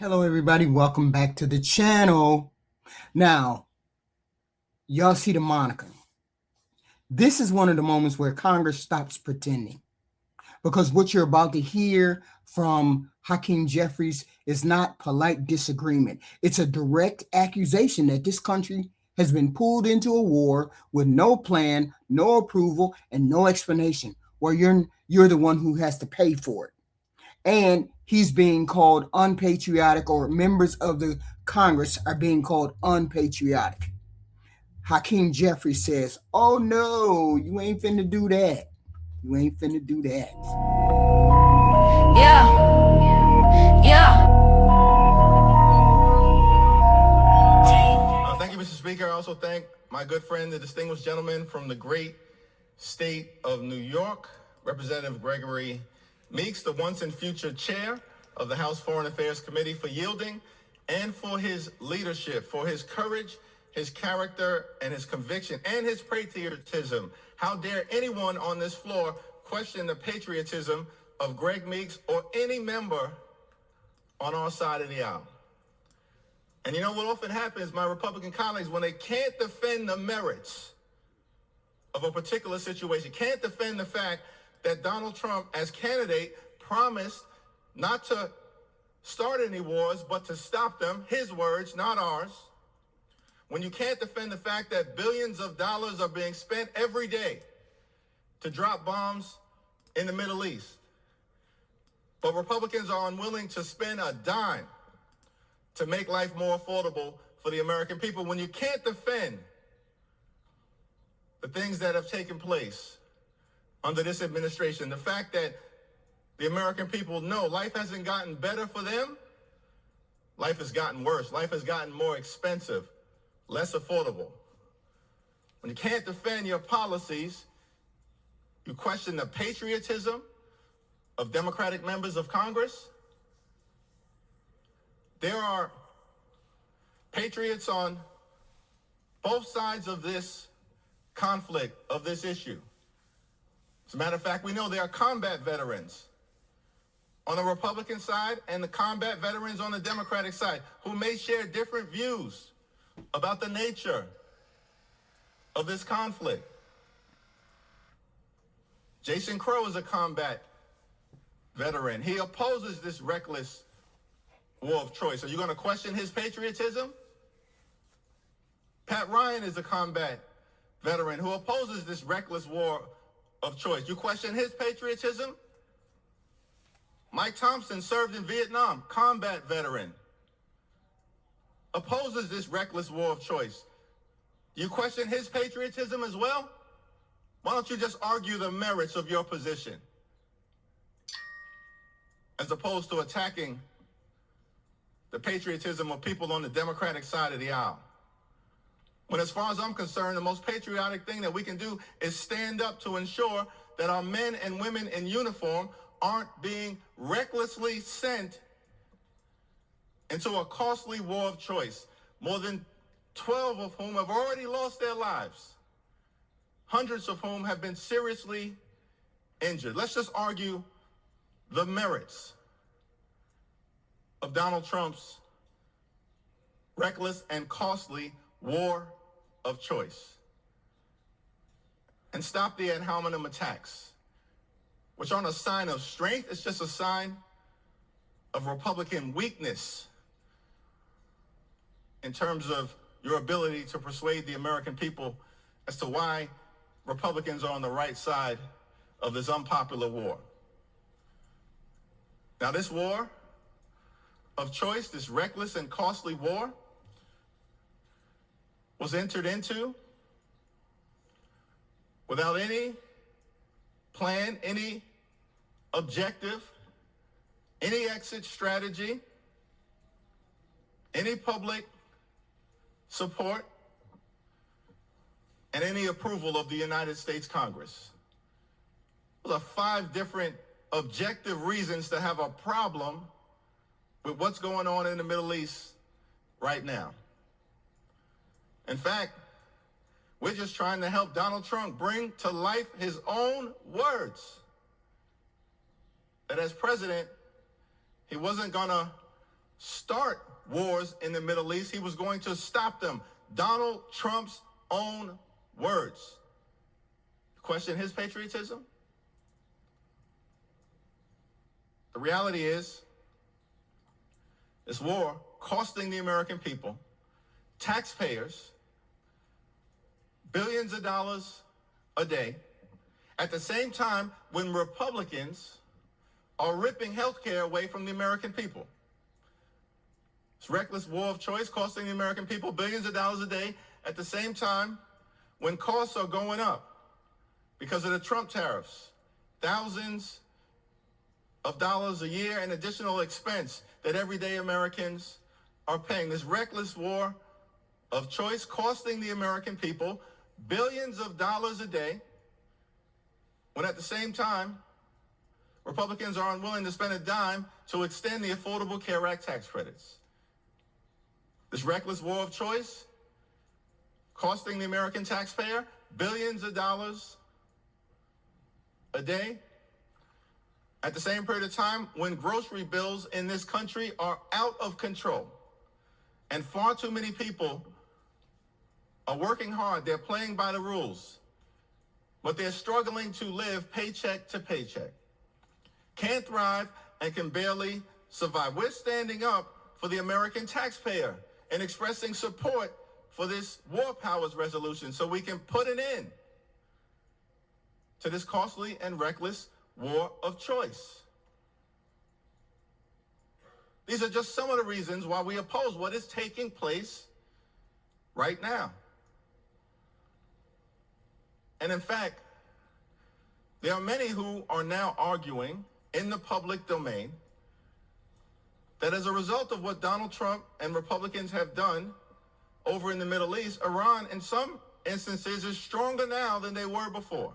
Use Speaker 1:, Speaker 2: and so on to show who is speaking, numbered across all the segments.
Speaker 1: Hello, everybody. Welcome back to the channel. Now, y'all see the moniker. This is one of the moments where Congress stops pretending, because what you're about to hear from Hakeem Jeffries is not polite disagreement. It's a direct accusation that this country has been pulled into a war with no plan, no approval, and no explanation, where you're the one who has to pay for it. And he's being called unpatriotic, or members of the Congress are being called unpatriotic. Hakeem Jeffries says, "Oh no, you ain't finna do that. You ain't finna do that."
Speaker 2: Yeah.
Speaker 3: Thank you, Mr. Speaker. I also thank my good friend, the distinguished gentleman from the great state of New York, Representative Gregory Meeks, the once and future chair of the House Foreign Affairs Committee, for yielding and for his leadership, for his courage, his character, and his conviction, and his patriotism. How dare anyone on this floor question the patriotism of Greg Meeks or any member on our side of the aisle? And you know what often happens, my Republican colleagues, when they can't defend the merits of a particular situation, can't defend the fact that Donald Trump, as candidate, promised not to start any wars, but to stop them, his words, not ours. When you can't defend the fact that billions of dollars are being spent every day to drop bombs in the Middle East, but Republicans are unwilling to spend a dime to make life more affordable for the American people, when you can't defend the things that have taken place under this administration, the fact that the American people know life hasn't gotten better for them, life has gotten worse, life has gotten more expensive, less affordable. When you can't defend your policies, you question the patriotism of Democratic members of Congress. There are patriots on both sides of this conflict, of this issue. As a matter of fact, we know there are combat veterans on the Republican side and the combat veterans on the Democratic side who may share different views about the nature of this conflict. Jason Crow is a combat veteran. He opposes this reckless war of choice. Are you going to question his patriotism? Pat Ryan is a combat veteran who opposes this reckless war of choice. You question his patriotism? Mike Thompson served in Vietnam, combat veteran, opposes this reckless war of choice. You question his patriotism as well? Why don't you just argue the merits of your position as opposed to attacking the patriotism of people on the Democratic side of the aisle? When, as far as I'm concerned, the most patriotic thing that we can do is stand up to ensure that our men and women in uniform aren't being recklessly sent into a costly war of choice, more than 12 of whom have already lost their lives, hundreds of whom have been seriously injured. Let's just argue the merits of Donald Trump's reckless and costly war of choice, and stop the ad hominem attacks, which aren't a sign of strength. It's just a sign of Republican weakness in terms of your ability to persuade the American people as to why Republicans are on the right side of this unpopular war. Now, this war of choice, this reckless and costly war, was entered into without any plan, any objective, any exit strategy, any public support, and any approval of the United States Congress. Those are 5 different objective reasons to have a problem with what's going on in the Middle East right now. In fact, we're just trying to help Donald Trump bring to life his own words, that as president, he wasn't going to start wars in the Middle East. He was going to stop them. Donald Trump's own words. Question his patriotism? The reality is, this war costing the American people, taxpayers, billions of dollars a day, at the same time when Republicans are ripping health care away from the American people. It's reckless war of choice costing the American people billions of dollars a day at the same time when costs are going up because of the Trump tariffs. Thousands of dollars a year in additional expense that everyday Americans are paying. This reckless war of choice costing the American people billions of dollars a day when at the same time Republicans are unwilling to spend a dime to extend the Affordable Care Act tax credits. This reckless war of choice costing the American taxpayer billions of dollars a day at the same period of time when grocery bills in this country are out of control. And far too many people are working hard. They're playing by the rules, but they're struggling to live paycheck to paycheck. Can't thrive and can barely survive. We're standing up for the American taxpayer and expressing support for this war powers resolution so we can put an end to this costly and reckless war of choice. These are just some of the reasons why we oppose what is taking place right now. And in fact, there are many who are now arguing in the public domain that as a result of what Donald Trump and Republicans have done over in the Middle East, Iran in some instances is stronger now than they were before.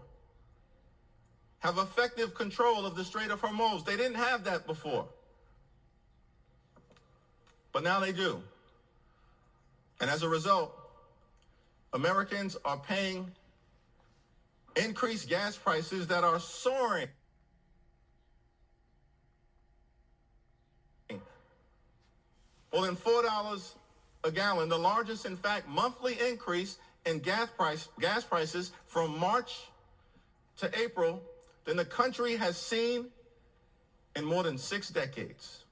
Speaker 3: Have effective control of the Strait of Hormuz. They didn't have that before, but now they do. And as a result, Americans are paying increased gas prices that are soaring. More than $4 a gallon, the largest, in fact, monthly increase in gas prices from March to April than the country has seen in more than 6 decades.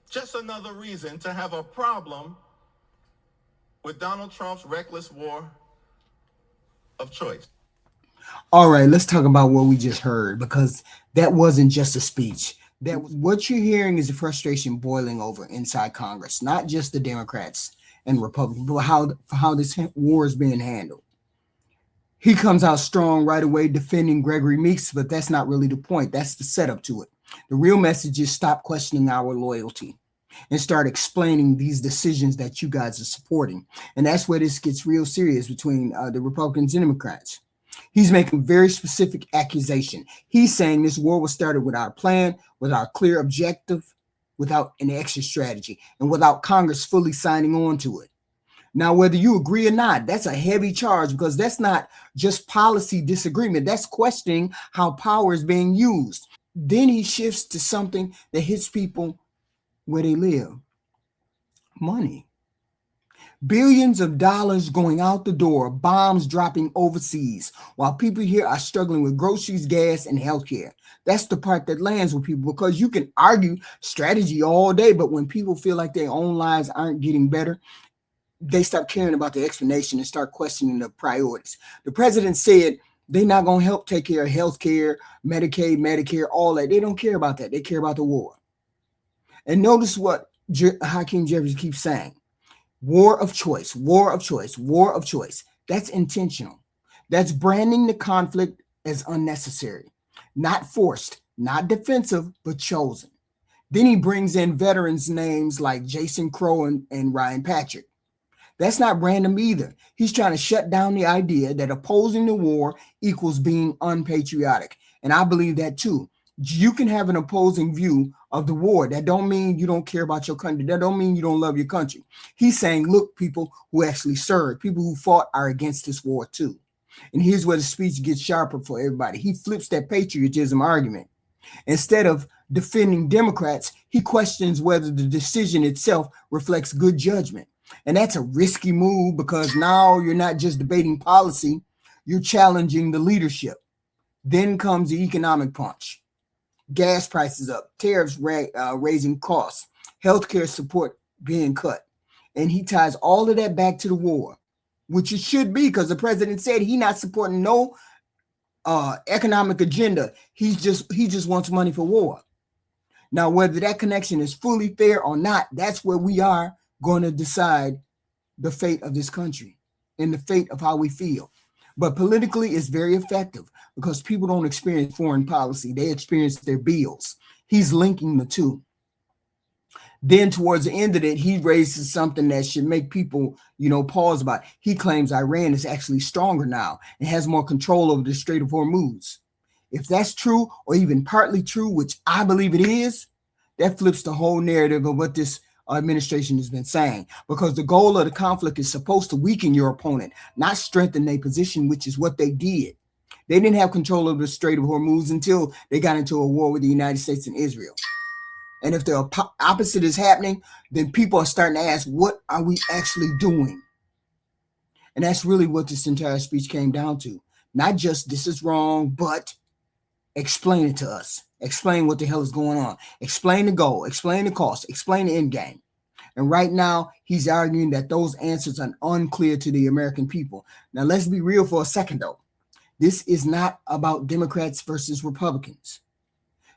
Speaker 3: Just another reason to have a problem with Donald Trump's reckless war of choice.
Speaker 1: All right, let's talk about what we just heard, because that wasn't just a speech. That what you're hearing is the frustration boiling over inside Congress, not just the Democrats and Republicans, but how this war is being handled. He comes out strong right away defending Gregory Meeks, but that's not really the point. That's the setup to it. The real message is stop questioning our loyalty and start explaining these decisions that you guys are supporting. And that's where this gets real serious between the Republicans and Democrats. He's making very specific accusation. He's saying this war was started without a plan, without a clear objective, without an exit strategy, and without Congress fully signing on to it. Now, whether you agree or not, that's a heavy charge, because that's not just policy disagreement. That's questioning how power is being used. Then he shifts to something that hits people where they live. Money. Billions of dollars going out the door, bombs dropping overseas, while people here are struggling with groceries, gas, and healthcare. That's the part that lands with people, because you can argue strategy all day, but when people feel like their own lives aren't getting better, they stop caring about the explanation and start questioning the priorities. The president said they're not going to help take care of healthcare, Medicaid, Medicare, all that. They don't care about that. They care about the war. And notice what Hakeem Jeffries keeps saying. War of choice, war of choice, war of choice. That's intentional. That's branding the conflict as unnecessary, not forced, not defensive, but chosen. Then he brings in veterans names like Jason Crow and Ryan Patrick. That's not random either. He's trying to shut down the idea that opposing the war equals being unpatriotic. And I believe that too. You can have an opposing view of the war. That don't mean you don't care about your country. That don't mean you don't love your country. He's saying, look, people who actually served, people who fought are against this war too. And here's where the speech gets sharper for everybody. He flips that patriotism argument. Instead of defending Democrats, he questions whether the decision itself reflects good judgment. And that's a risky move because now you're not just debating policy, you're challenging the leadership. Then comes the economic punch. Gas prices up, tariffs raising costs, healthcare support being cut. And he ties all of that back to the war, which it should be because the president said he's not supporting no economic agenda. He just wants money for war. Now, whether that connection is fully fair or not, that's where we are going to decide the fate of this country and the fate of how we feel. But politically, it's very effective because people don't experience foreign policy. They experience their bills. He's linking the two. Then towards the end of it, he raises something that should make people, pause about it. He claims Iran is actually stronger now and has more control over the Strait of Hormuz. If that's true, or even partly true, which I believe it is, that flips the whole narrative of what this administration has been saying, because the goal of the conflict is supposed to weaken your opponent, not strengthen their position, which is what they did. They didn't have control of the Strait of Hormuz until they got into a war with the United States and Israel. And if the opposite is happening, then people are starting to ask, what are we actually doing? And that's really what this entire speech came down to. Not just this is wrong, but explain it to us. Explain what the hell is going on. Explain the goal. Explain the cost. Explain the end game. And right now, he's arguing that those answers are unclear to the American people. Now, let's be real for a second, though. This is not about Democrats versus Republicans.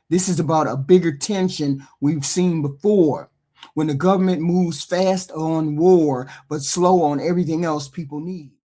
Speaker 1: This is about a bigger tension we've seen before, when the government moves fast on war, but slow on everything else people need.